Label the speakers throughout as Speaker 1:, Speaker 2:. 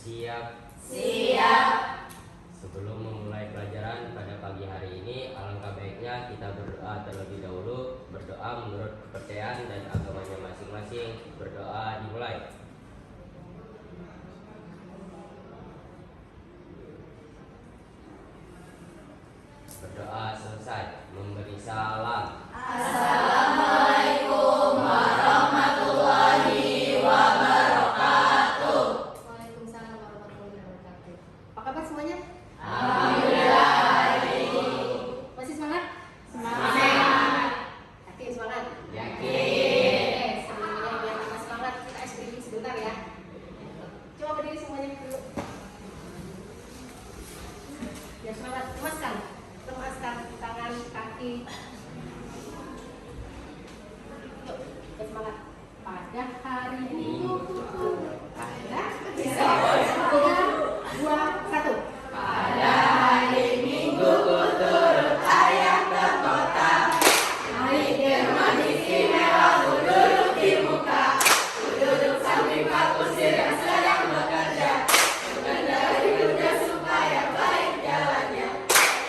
Speaker 1: Siap.
Speaker 2: Siap.
Speaker 1: Sebelum memulai pelajaran pada pagi hari ini, alangkah baiknya kita berdoa terlebih dahulu. Berdoa menurut kepercayaan dan agamanya masing-masing. Berdoa dimulai. Berdoa selesai. Memberi salam.
Speaker 2: Assalamualaikum warahmatullahi wabarakatuh.
Speaker 3: Waalaikumsalam warahmatullahi wabarakatuh. Apa kabar semuanya?
Speaker 2: Alhamdulillah.
Speaker 3: Masih semangat?
Speaker 2: Semangat.
Speaker 3: Yakin semangat?
Speaker 2: Yakin.
Speaker 3: Sebelumnya biar kita semangat, kita SPB sebentar ya. Coba berdiri semuanya dulu. Biar semangat, lemaskan tangan, kaki. Yuk, biar semangat. Pada hari Minggu, pada 3, 2, 1.
Speaker 2: Pada hari Minggu turut ayah ke kota. Naik dermaga istimewa, ku duduk di muka. Ku duduk samping pak kusir yang sedang bekerja. Mengendari kuda supaya baik jalannya.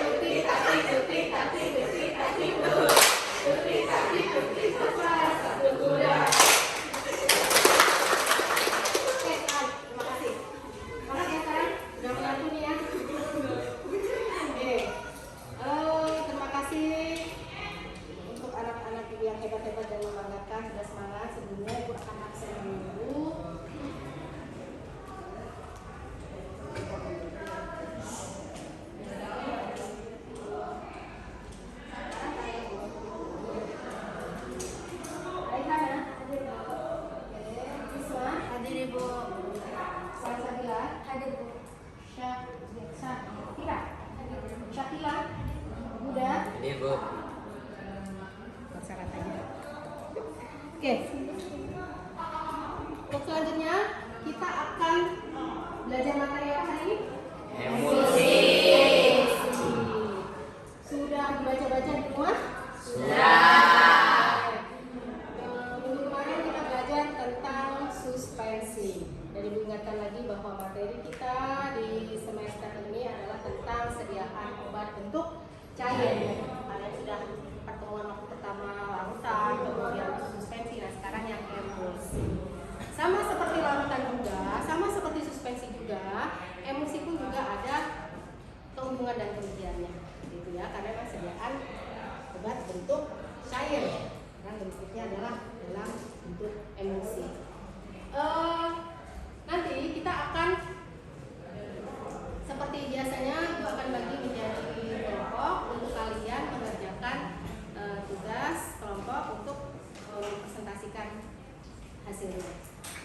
Speaker 2: Tuti tati tuti tati tuti tati tut. Tuti tati tuti tut salah satu kuda.
Speaker 3: Oke, terima kasih. Semangat ya sekarang, udah mengatur nih ya. Oke, terima kasih untuk anak-anak ibu yang hebat-hebat dan membanggakan sudah semangat. Sebelumnya ibu akan absen dulu. Raihana, hadir Bu. Oke, Isma, hadir Ibu. Salsabila, hadir Bu. Syakira, hadir Bu. Syakila, Buddha.
Speaker 1: Ini Bu.
Speaker 3: Persyaratannya. Oke. Untuk selanjutnya kita akan belajar materi apa hari ini?
Speaker 1: Emosi.
Speaker 3: Sudah dibaca-baca di rumah?
Speaker 2: Sudah.
Speaker 3: Minggu kemarin kita belajar tentang suspensi. Dan ibu ingatkan lagi bahwa materi kita di semester ini adalah tentang sediaan obat bentuk cair. Kalian sudah pertemuan waktu pertama larutan, kemudian suspensi, nah sekarang yang emulsi. Sama seperti larutan juga, sama seperti suspensi juga, emulsi pun juga ada keuntungan dan kerugiannya, gitu ya. Karena memang sediaan obat bentuk cair, dan bentuknya adalah dalam bentuk emulsi. Nanti kita akan seperti biasanya, ibu akan bagi menjadi kelompok untuk kalian mengerjakan tugas kelompok untuk mempresentasikan hasilnya.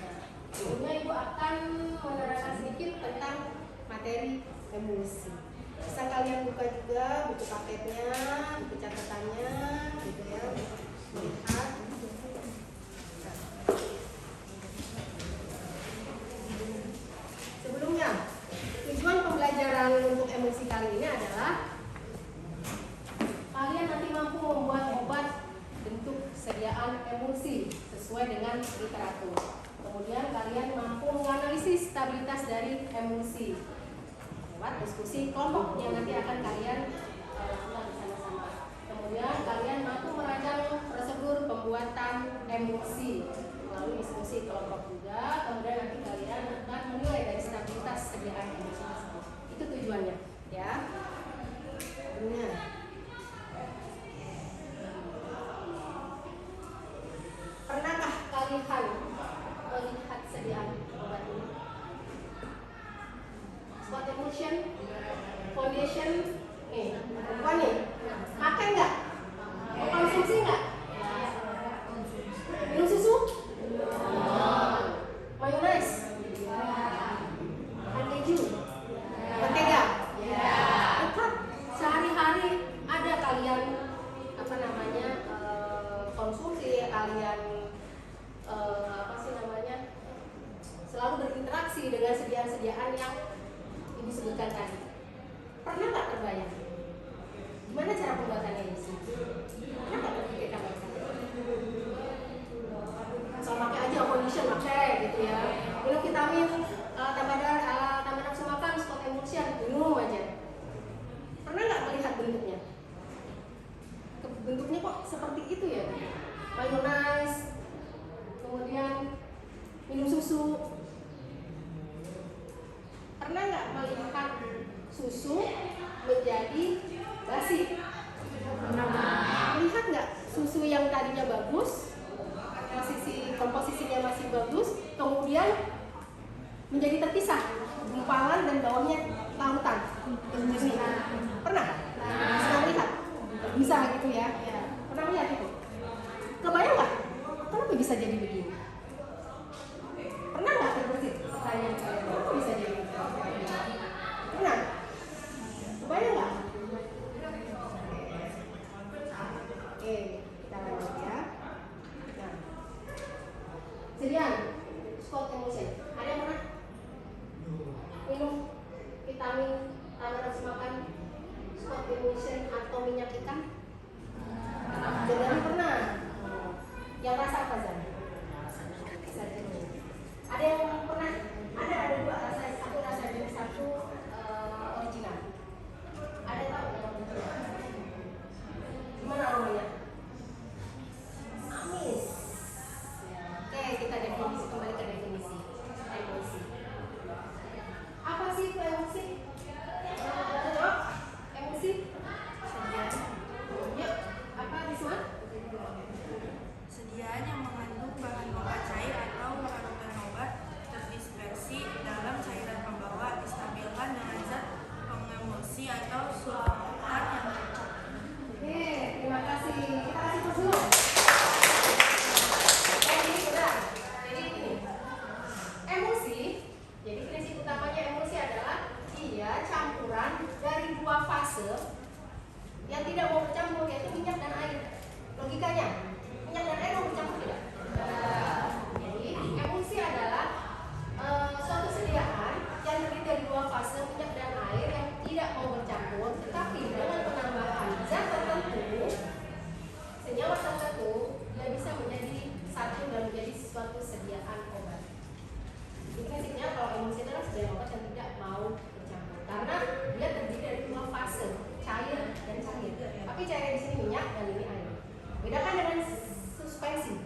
Speaker 3: Nah, sebelumnya ibu akan menerangkan sedikit tentang materi emulsi. Bisa kalian buka juga buku paketnya, buku catatannya, gitu ya, melihat. Sebelumnya, tujuan pembelajaran untuk emulsi kali ini adalah kalian nanti mampu membuat obat bentuk sediaan emulsi sesuai dengan literatur. Kemudian kalian mampu menganalisis stabilitas dari emulsi lewat diskusi kelompok yang nanti akan kalian lakukan bersama-sama. Kemudian kalian mampu merancang prosedur pembuatan emulsi melalui diskusi kelompok juga. Kemudian nanti kalian akan menilai dari stabilitas sediaan emulsi tersebut. Itu tujuannya, ya. Benar. Pernahkah kalian melihat sediaan obat ini? Spot emulsion, foundation, apa nih? Makan nggak? Konsumsi nggak? Minum susu? Mayonnaise? Keju? Mentega? Dekat. Sehari-hari ada kalian konsumsi, kalian selalu berinteraksi dengan sediaan-sediaan yang ibu sebutkan tadi. Pernah nggak terbayang gimana cara pembuatannya ini? tadinya bagus, komposisinya masih bagus, kemudian menjadi terpisah, gumpalan dan bawahnya lautan. Jernih. Pernah? Bisa lihat? Bisa gitu ya? Pernah lihat itu? Kebayang nggak? Kenapa bisa jadi begini? Pernah nggak terbesit? Tanya, kenapa bisa jadi begini? Pernah? Kebayang nggak? Oke, kita lanjut ya. Nah, sedian, spot emotion. Ada yang pernah minum vitamin tanpa nafsu makan, spot emotion atau minyak ikan? Jangan pernah. Yang rasa apa Zan? Rasa jernih. Ada yang pernah? Ada dua rasa, satu rasa jernih, satu original. Ada tahu? Gimana aromanya? Amis. Oke, kita definisi, kembali ke definisi emosi. Apa sih itu emosi? Jawab. Emosi? Yuk, apa Risma?
Speaker 2: Sediaan yang mengandung bahan obat cair atau kandungan obat terdispersi dalam cairan pembawa distabilkan dengan zat pengemosi atau sulfat yang cocok.
Speaker 3: Oke, terima kasih. Kita kasih tos dulu. Jadi udah. Jadi ini emosi. Jadi prinsip utamanya emosi adalah dia campuran dari dua fase yang tidak mau bercampur, yaitu minyak dan air. Logikanya, minyak dan air mau bercampur tidak? Jadi emosi adalah suatu sediaan yang terdiri dari dua fase minyak dan air yang tidak mau bercampur, tetapi dengan penambahan zat tertentu, senyawa tertentu, dia bisa menjadi satu dan menjadi suatu sediaan obat. Jadi prinsipnya kalau emosi adalah sediaan obat yang tidak mau bercampur, karena dia terdiri dari dua fase, cair dan cair. Tapi cair di sini minyak dan ini air. Bedakan dengan suspensi.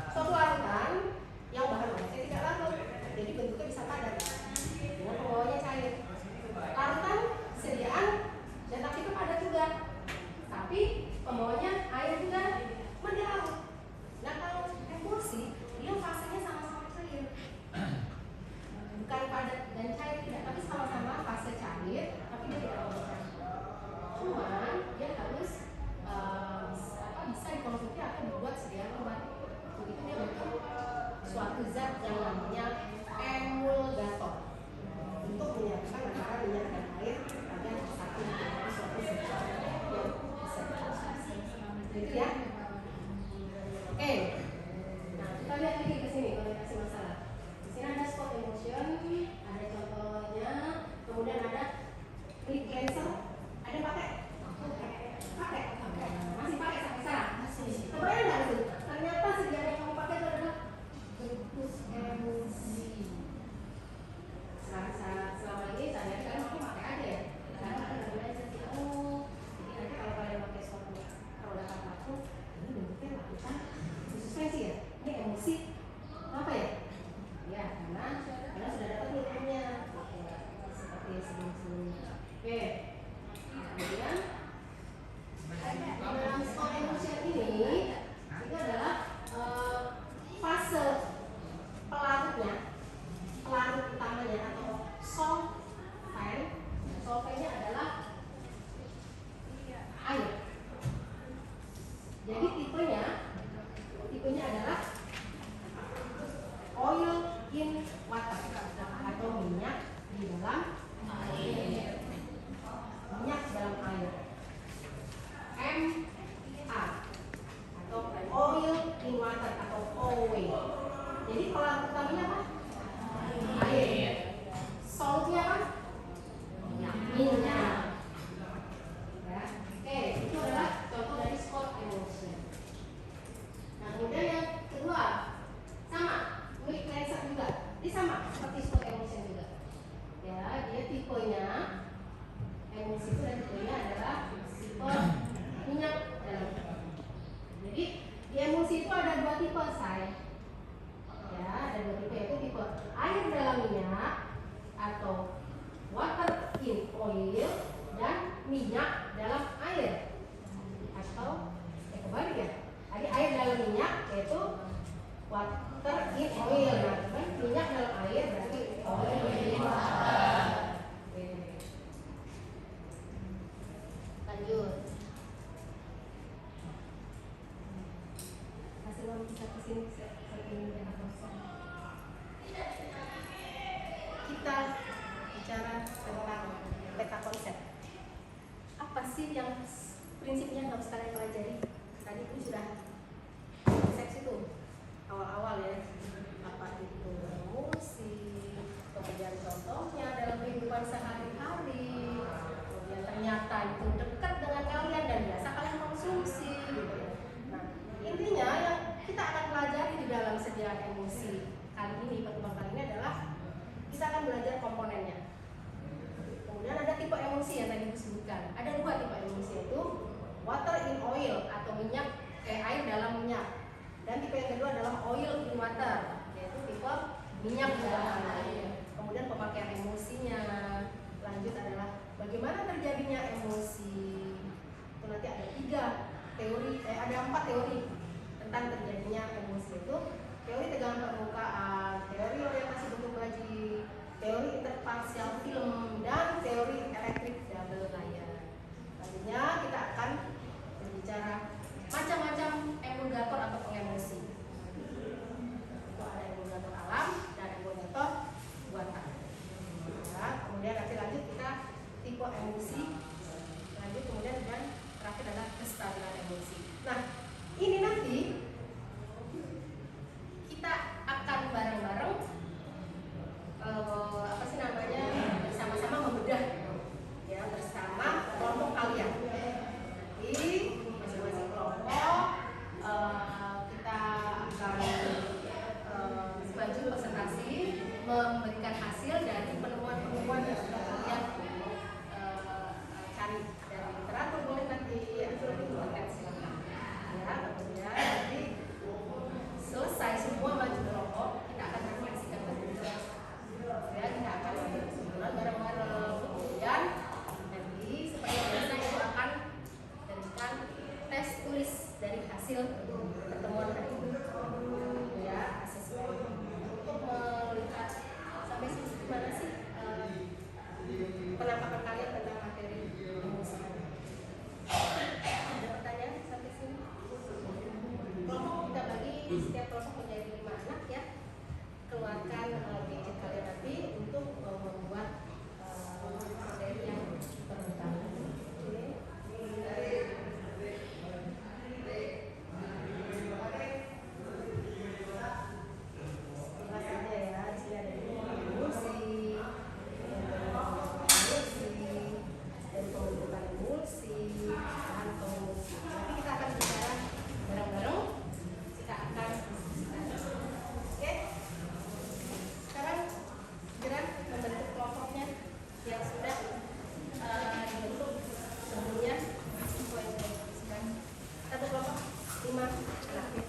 Speaker 3: Suatu larutan yang bahan obatnya tidak larut, jadi bentuknya bisa padat dengan pembawanya cair. Larutan sediaan dan aktifnya padat juga, tapi pembawanya air juga mendilarut. Nah kalau emosi, dia fasenya sama-sama cair, bukan padat dan cair tidak, tapi sama-sama fase cair, tapi dia tidak padat. Cuman dia harus bisa dikonsumsi atau dibuat sediaan obat. Begitu dia bentuk suatu zat yang namanya emulgator untuk menyatukan antara minyak dan air agar satu menjadi suatu zat yang bisa dikonsumsi. Gitu ya. Oke. Nah kita lihat lagi ke sini kalau dikasih masalah. Di sini ada spot emotion, ada contohnya, kemudian ada lip cleanser, ada pakai. Masih pakai sampai sekarang? Kebayang nggak itu? Ternyata sediaan yang kamu pakai itu adalah glukus emosi. Selama ini saya kan aku pakai aja ya. Karena ada namanya jadi nanti kalau kalian pakai suatu produk apapun, ini bentuknya lakukan suspensi ya. Ini emosi apa ya? Ya karena sudah dapat ilmunya. Seperti sebelum-sebelumnya. Oke. Kemudian dalam spot emotion ini itu adalah fase pelarutnya, pelarut utamanya atau solventnya adalah air. Jadi tipenya adalah oil in water atau minyak di dalam air. Minyak dalam air. MA atau oil in water atau OW. Jadi pelarut utamanya apa? Air. Saltnya apa? Minyak. Ya. Oke, itu adalah contoh dari spot emotion. Nah, kemudian yang kedua sama, milk cleanser juga. Ini sama seperti spot emotion juga. Ya, dia tipenya emosi itu dan tipenya adalah tipe minyak dalam. Jadi di emosi itu ada dua tipe say. Ya, ada dua tipe, yaitu tipe air dalam minyak atau water in oil dan minyak dalam air atau kebalik ya. Lanjut. Kasih nomor bisa ke sini. Kita bicara tentang peta konsep. Apa sih yang prinsipnya harus kalian pelajari? Tadi itu sudah konsep itu awal-awal ya. Apa itu musik, kemudian contohnya dalam kehidupan sehari-hari, kemudian ternyata itu dekat dengan kalian dan biasa kalian konsumsi gitu ya. Nah, intinya yang kita akan pelajari di dalam sediaan emosi kali ini, pertemuan kali ini adalah kita akan belajar komponennya. Kemudian ada tipe emosi yang tadi disebutkan. Ada 2 tipe emosi, yaitu water in oil atau minyak air dalam minyak. Dan tipe yang kedua adalah oil in water, yaitu tipe minyak dalam air. Kemudian pemakaian emosinya. Lanjut adalah bagaimana terjadinya emosi. Itu nanti ada 4 teori tentang terjadinya emosi, itu teori tegangan permukaan, teori orientasi bentuk baji, teori interparsial film, dan teori elektrik double layer. Selanjutnya kita akan berbicara macam-macam emulgator atau pengemosi. Itu ada emulgator alam dan emulgator buatan. Ya, kemudian nanti lanjut kita tipe emosi. Lanjut kemudian dan terakhir adalah kestabilan emosi. Nah, ini nanti kita akan bareng-bareng bersama-sama membedah ya, bersama kelompok kalian. Nanti masing-masing kelompok kita akan maju presentasi memberikan hasil dari penemuan-penemuan yang sudah kalian cari dari literatur. Boleh nanti internet silakan ya. Kemudian nanti selesai semua maju kelompok, kita akan refleksikan berdua. Ya, kita akan berkesimpulan bareng-bareng. Kemudian nanti seperti biasa itu akan jadikan tes tulis dari hasil pertemuan hari ini. Ya, asesmen untuk melihat sampai sini gimana sih penangkapan kalian tentang materi emosi. Ada pertanyaan sampai sini? Kelompok kita bagi setiap kelompok menjadi 5 anak ya. Keluarkan gadget kalian nanti untuk membuat materi yang terbuka. Oke. Jelas aja ya, di sini ada emosi, dari pembentukan emosi, bahan emosi. Nanti kita akan bicara bareng-bareng. Kita akan oke. Sekarang segera membentuk kelompoknya yang sudah dibentuk sebelumnya. Satu kelompok 5 anak.